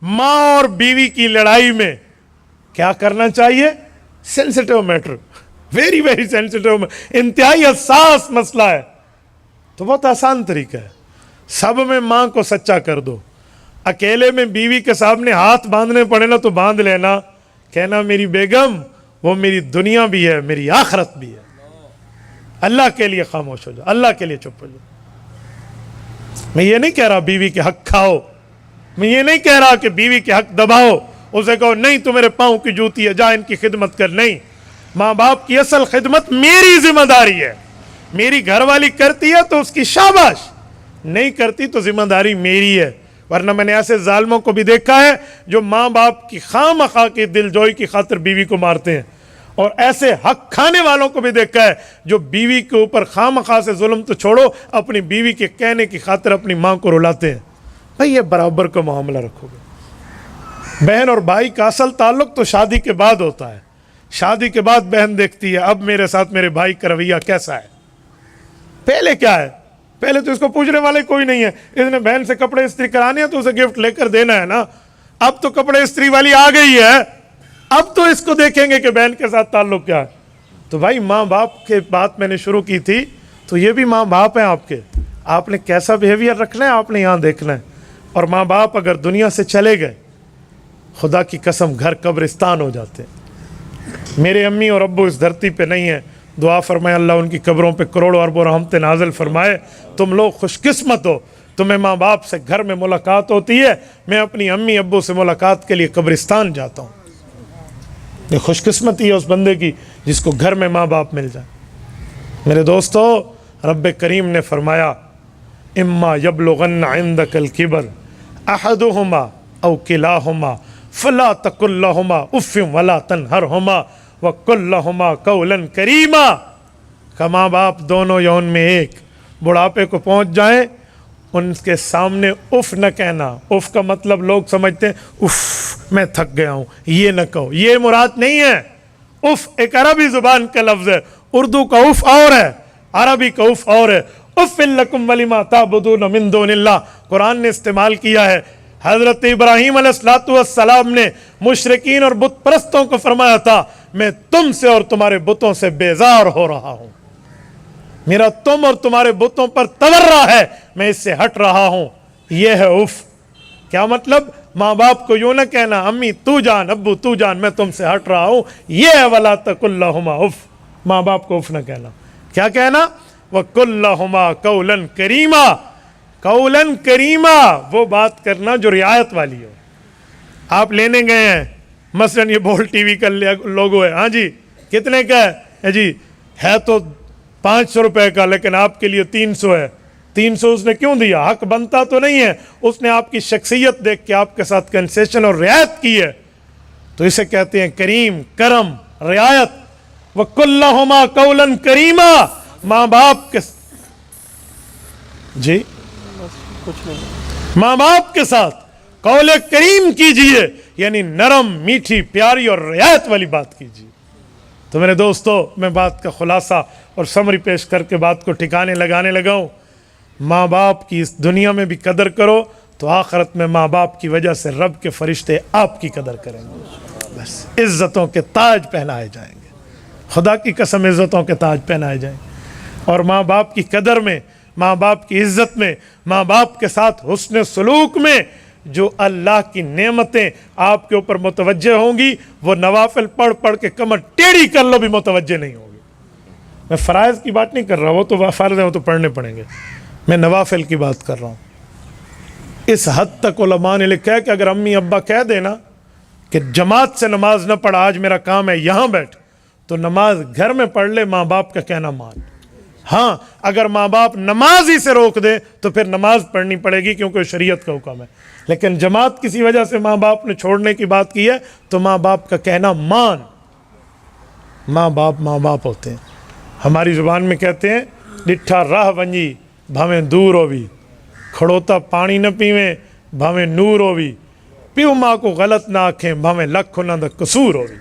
माँ और बीवी की लड़ाई में क्या करना चाहिए? Sensitive matter, very very sensitive, इंतहाई हसास मसला है। तो बहुत आसान तरीका है, सब में माँ को सच्चा कर दो, अकेले में बीवी के सामने हाथ बांधने पड़े ना तो बांध लेना, कहना मेरी बेगम वो मेरी दुनिया भी है, मेरी आखिरत भी है। अल्लाह के लिए खामोश हो जाओ, अल्लाह के लिए चुप हो जाओ। मैं ये नहीं कह रहा बीवी के हक खाओ, मैं ये नहीं कह रहा कि बीवी के हक दबाओ, उसे कहो नहीं तू मेरे पाँव की जूती है, जा इनकी खिदमत कर। नहीं, माँ बाप की असल खिदमत मेरी जिम्मेदारी है। मेरी घरवाली करती है तो उसकी शाबाश, नहीं करती तो जिम्मेदारी मेरी है। वरना मैंने ऐसे जालिमों को भी देखा है जो माँ बाप की खामखा की दिलजोई की खातिर बीवी को मारते हैं, और ऐसे हक खाने वालों को भी देखा है जो बीवी के ऊपर खामखा से जुल्म तो छोड़ो, अपनी बीवी के कहने की खातिर अपनी माँ को रुलाते हैं। भाई ये बराबर का मामला रखोगे। बहन और भाई का असल ताल्लुक तो शादी के बाद होता है। शादी के बाद बहन देखती है अब मेरे साथ मेरे भाई का रवैया कैसा है। पहले क्या है, पहले तो इसको पूछने वाले कोई नहीं है। इसने बहन से कपड़े इस्त्री कराने हैं तो उसे गिफ्ट लेकर देना है ना। अब तो कपड़े इस्त्री वाली आ गई है, अब तो इसको देखेंगे कि बहन के साथ ताल्लुक क्या है। तो भाई माँ बाप के बात मैंने शुरू की थी, तो ये भी माँ बाप हैं आपके, आपने कैसा बिहेवियर रखना है आपने यहाँ देखना है। और माँ बाप अगर दुनिया से चले गए, खुदा की कसम घर कब्रिस्तान हो जाते हैं। मेरे अम्मी और अब्बू इस धरती पे नहीं है, दुआ फरमाए अल्लाह उनकी कब्रों पे करोड़ों अरबों रहमतें नाज़िल फरमाए। तुम लोग खुशकिस्मत हो, तुम्हें माँ बाप से घर में मुलाकात होती है। मैं अपनी अम्मी अब्बू से मुलाकात के लिए कब्रिस्तान जाता हूँ। ये खुशकिस्मती है उस बंदे की जिसको घर में माँ बाप मिल जाए। मेरे दोस्तों, रब्बे करीम ने फरमाया इम्मा यबलुगन्ना इंदकल किबर अहदुहुमा औ किलाहुमा फला तकुल लहुमा उफ़्फ़िन वला तनहरहुमा वकुल लहुमा कौलन करीमा। का माँ बाप दोनों यौन में एक बुढ़ापे को पहुँच जाएं, उनके सामने उफ़ न कहना। उफ़ का मतलब लोग समझते हैं उफ़ मैं थक गया हूँ, ये न कहो, ये मुराद नहीं है। उफ़ एक अरबी ज़ुबान का लफ्ज़ है, उर्दू का उफ़ और है, अरबी का उफ़ और है। उफ़्फ़िन लकुम वलिमा ताबुदून मिन दूनिल्लाह कुरान ने इस्तेमाल किया है। हज़रत इब्राहीम अलैहिस्सलाम ने मुशरिकीन और बुत परस्तों को फरमाया था मैं तुमसे और तुम्हारे बुतों से बेजार हो रहा हूँ, मेरा तुम और तुम्हारे बुतों पर तवर्रा है, मैं इससे हट रहा हूँ। यह है उफ़। क्या मतलब? माँ बाप को यूँ न कहना अम्मी तू जान, अब्बू तू जान, मैं तुमसे हट रहा हूँ। यह है वला तकुल लहुमा उफ़। माँ बाप को उफ़ न कहना। क्या कहना? वकुल लहुमा कौलन करीमा। कौलन करीमा वो बात करना जो रियायत वाली हो। आप लेने गए हैं, मसलन ये बोल टीवी का लोगो है, हाँ जी कितने का है जी? है तो 500 रुपए का, लेकिन आपके लिए 300 है। 300 उसने क्यों दिया? हक बनता तो नहीं है, उसने आपकी शख्सियत देख के आपके साथ कंसेशन और रियायत की है, तो इसे कहते हैं करीम, करम, रियायत। वकुल्लहुमा कौलन करीमा। माँ बाप के जी कुछ नहीं, माँ बाप के साथ कौले करीम कीजिए, यानी नरम मीठी प्यारी और रियायत वाली बात कीजिए। तो मेरे दोस्तों, मैं बात का खुलासा और समरी पेश करके बात को ठिकाने लगाने लगा हूँ। माँ बाप की इस दुनिया में भी कदर करो तो आखिरत में माँ बाप की वजह से रब के फरिश्ते आपकी कदर करेंगे। बस इज़्ज़तों के ताज पहनाए जाएंगे, खुदा की कसम इज़्ज़तों के ताज पहनाए जाएंगे। और माँ बाप की कदर में, माँ बाप की इज़्ज़त में, माँ बाप के साथ हुस्न सलूक में जो अल्लाह की नेमतें आपके ऊपर मुतवज्जे होंगी, वो नवाफिल पढ़ पढ़ के कमर टेढ़ी कर लो भी मुतवज्जे नहीं होगी। मैं फ़राइज़ की बात नहीं कर रहा, वो तो फ़र्ज़ है, वो तो पढ़ने पड़ेंगे। मैं नवाफिल की बात कर रहा हूँ। इस हद तक उलमा ने लिखा है कि अगर अम्मी अब्बा कह देना कि जमात से नमाज न पढ़, आज मेरा काम है यहाँ बैठ, तो नमाज घर में पढ़ ले, माँ बाप का कहना मान। हाँ, अगर माँ बाप नमाज ही से रोक दे तो फिर नमाज पढ़नी पड़ेगी, क्योंकि शरीयत का हुक्म है। लेकिन जमात किसी वजह से माँ बाप ने छोड़ने की बात की है तो माँ बाप का कहना मान। माँ बाप होते हैं। हमारी ज़ुबान में कहते हैं डिठा राह वंजी भावें दूर होवी, खड़ोता पानी न पीवें भावें नूर होवी, प्यू माँ को गलत ना आखें भावें लख उन्हां दा कसूर होवी।